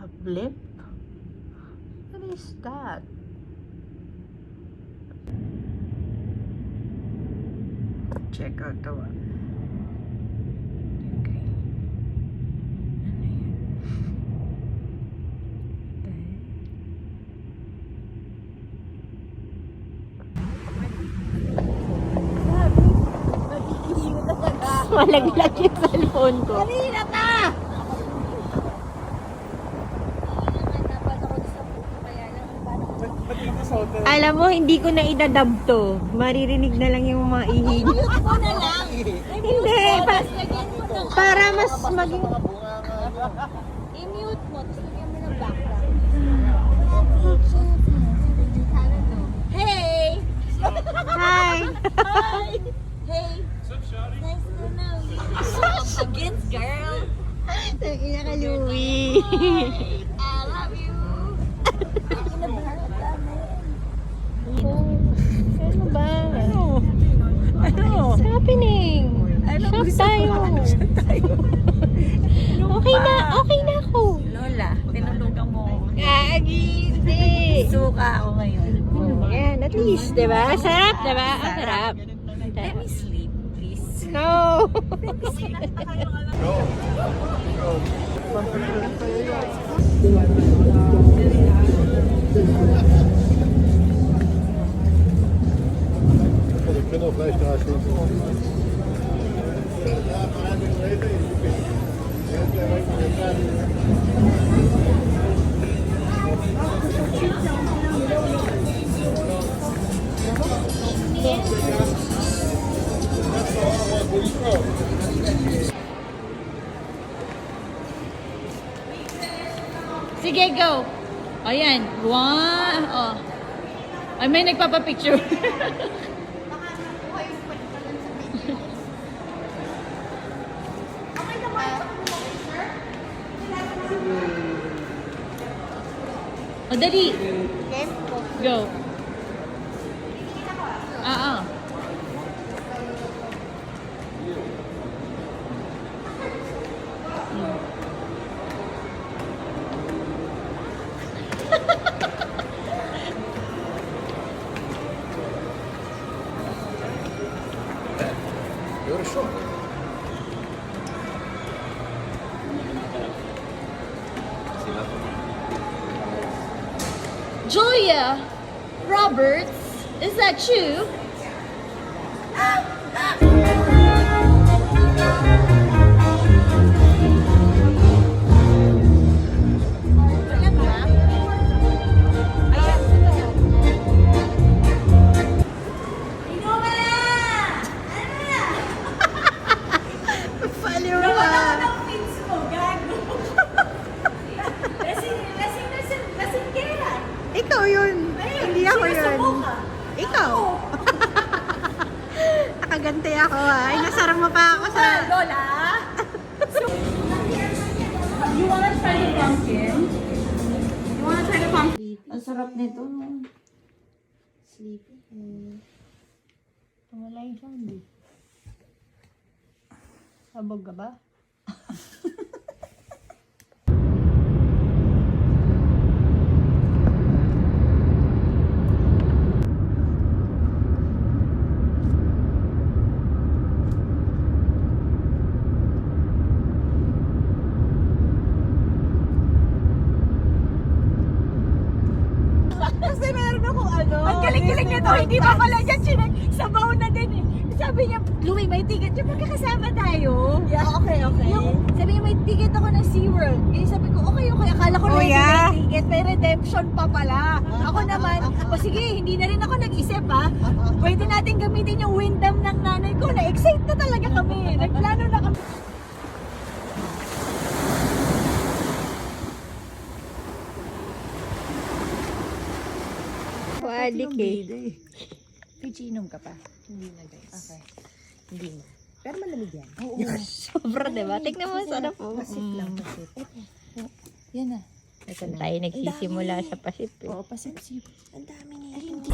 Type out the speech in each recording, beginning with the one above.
A blip? What is that? Check out the one. Okay. Ano yan? Malaglag yung cellphone ko. Kanina ka! Alam mo, hindi ko na idadab to. Maririnig na lang yung mga ihi. I-mute mo na lang. Hindi. Para mas maging... I-mute mo, tapos lagyan mo ng background. Hey! Hi! Hi! Hey! Nice to know you. Against girl. Ina ka, Louie. I love you. Ano ba? Ano? What's happening? Shop tayo. Okay na ako. Lola, tinulugan mo. Gagi, hindi. Suka ako ngayon. Yan, at least, diba? Sarap, diba? Ang sarap. Let me sleep, please. No! Wir können auch gleich da stehen. Sige, go! Ayan. One. Oh. Ay, may nagpapapicture. O, dali. Go. You're a shock. Julia Roberts, is that you? Ikaw yun. Hindi ako yun. Ikaw. Nakaganti ako ha. Ay, nasarang mo pa ako sa... Lola? You wanna try the pumpkin? You wanna try the pumpkin? Ang sarap nito. Sleepy. Wala yung sound eh. Sabog ka ba? Kasi meron akong ano. Ang galing-galing nito. Hindi pa pala dyan. Sabaw na din eh. Sabi niya, Louie, may ticket. Yung magkakasama tayo. Yeah, okay. Sabi niya, may ticket ako ng SeaWorld. Eh, sabi ko, okay. Akala ko na hindi may ticket. May redemption pa pala. Ako naman, o sige, hindi na rin ako nag-isip ha. Pwede natin gamitin yung Wyndham ng nanay ko. Na-excite na talaga kami. Nagplano na kami. Adik eh. Pichi, inom ka pa. Hindi na guys. Okay. Hindi na. Pero malamig yan. Sobra, diba? Tignan mo, sarap po. Pasip lang, pasip. Yan na. Ito tayo nagsisimula sa pasip eh. Oo, pasip-sip. Ang dami nito.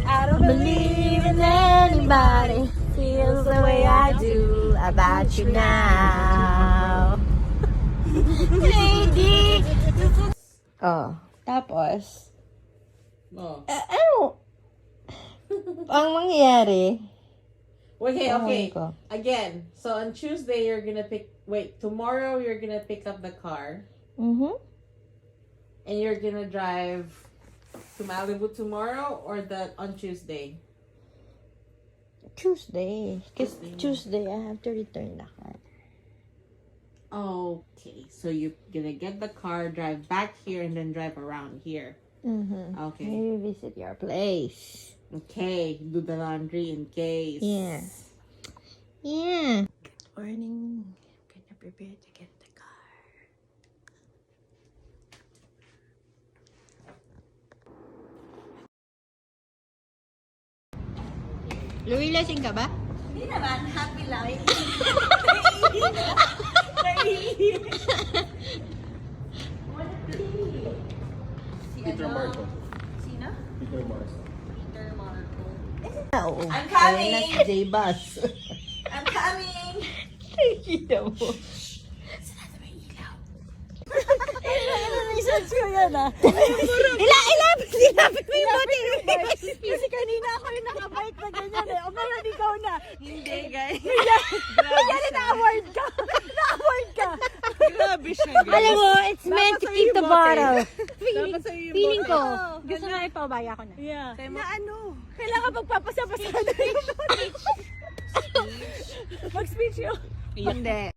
I don't believe in anybody feels the way I do about you now. Lady! Oh, tapos, Oh. ano? Ang mangyayari, Okay, okay. ko. Again, so on Tuesday you're gonna tomorrow you're gonna pick up the car and you're gonna drive to Malibu tomorrow or on Tuesday? Tuesday. Kasi Tuesday. Tuesday, I have to return the car. Okay, so you're gonna get the car, drive back here, and then drive around here. Okay. Maybe visit your place. Okay, do the laundry in case. Yeah. Yeah. Good morning. I'm gonna prepare to get the car. Louie, lasing ka ba? Hindi naman, happy life. Peter Marco. Sino? Peter Marco. Peter Marco. Oo. I'm coming! Ayun na si J-Bus. I'm coming! Kita mo. Research ko yan ah. Ilapit mo yung bote. Kasi kanina ako yung nakabike na ganyan eh. O ngayon ikaw na. Hindi, guys. Kaya na-award ka. Na-award ka. Grabe siya, Alam mo, it's meant to keep the bottle. Dapat sa'yo yung Feeling ko, bottle. gusto na ipabaya ko na. Yeah. Na ano? Kailangan magpapasa-pasa na yung bote. Mag-speech yun. Hindi.